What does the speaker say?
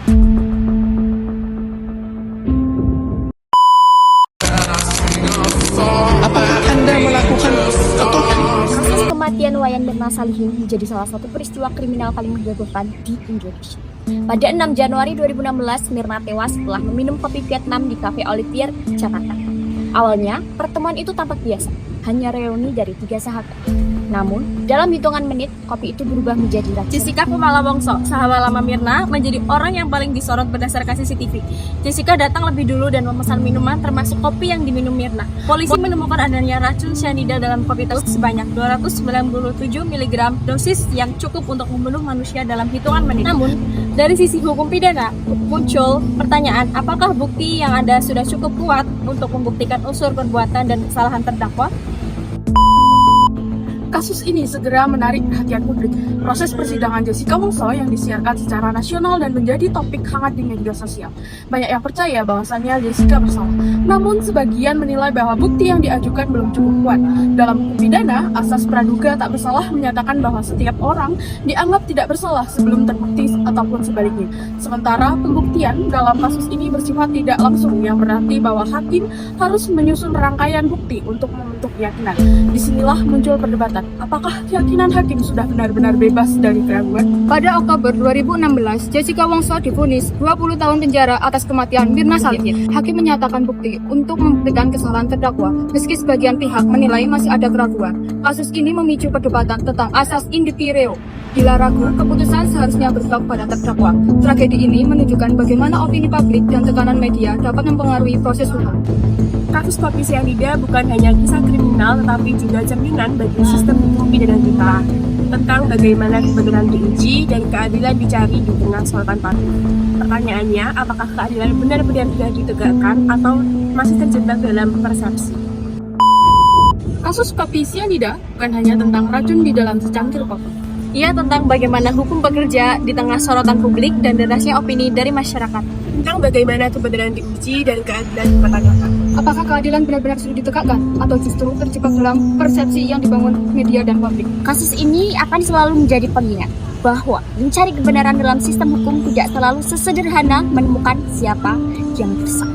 Apakah Anda melakukan Kasus kematian Wayan Mirna Salihin menjadi salah satu peristiwa kriminal paling menghebohkan di Indonesia. Pada 6 Januari 2016, Mirna tewas setelah meminum kopi Vietnam di Cafe Olivier, Jakarta. Awalnya, pertemuan itu tampak biasa, hanya reuni dari 3 sahabat. Namun, dalam hitungan menit, kopi itu berubah menjadi racun. Jessica Kumala Wongso, sahabat lama Mirna, menjadi orang yang paling disorot berdasarkan CCTV. Jessica datang lebih dulu dan memesan minuman termasuk kopi yang diminum Mirna. Polisi menemukan adanya racun cyanida dalam kopi tersebut sebanyak 297 mg, dosis yang cukup untuk membunuh manusia dalam hitungan menit. Namun, dari sisi hukum pidana, muncul pertanyaan apakah bukti yang ada sudah cukup kuat untuk membuktikan unsur perbuatan dan kesalahan terdakwa? Kasus ini segera menarik perhatian publik. Proses persidangan Jessica Wongso yang disiarkan secara nasional dan menjadi topik hangat di media sosial. Banyak yang percaya bahwasannya Jessica bersalah. Namun sebagian menilai bahwa bukti yang diajukan belum cukup kuat. Dalam hukum pidana, asas praduga tak bersalah menyatakan bahwa setiap orang dianggap tidak bersalah sebelum terbukti ataupun sebaliknya. Sementara pembuktian dalam kasus ini bersifat tidak langsung, yang berarti bahwa hakim harus menyusun rangkaian bukti untuk membentuk keyakinan. Disinilah muncul perdebatan. Apakah keyakinan hakim sudah benar-benar bebas dari keraguan? Pada Oktober 2016, Jessica Wongso divonis 20 tahun penjara atas kematian Mirna Salihin. Hakim menyatakan bukti untuk membuktikan kesalahan terdakwa, meski sebagian pihak menilai masih ada keraguan. Kasus ini memicu perdebatan tentang asas indi reo. Bila ragu, keputusan seharusnya berpihak pada terdakwa. Tragedi ini menunjukkan bagaimana opini publik dan tekanan media dapat mempengaruhi proses hukum. Kasus kopi cyanida bukan hanya kisah kriminal, tetapi juga cerminan bagi sistem hukum pidana kita tentang bagaimana kebenaran diuji dan keadilan dicari di tengah sorotan publik. Pertanyaannya, apakah keadilan benar-benar sudah ditegakkan atau masih terjebak dalam persepsi? Kasus kopi cyanida bukan hanya tentang racun di dalam secangkir kopi. Ia tentang bagaimana hukum bekerja di tengah sorotan publik dan derasnya opini dari masyarakat. Tentang bagaimana kebenaran diuji dan keadilan dipertanyakan. Apakah keadilan benar-benar sudah ditegakkan atau justru terjebak dalam persepsi yang dibangun media dan publik? Kasus ini akan selalu menjadi pengingat bahwa mencari kebenaran dalam sistem hukum tidak selalu sesederhana menemukan siapa yang bersalah.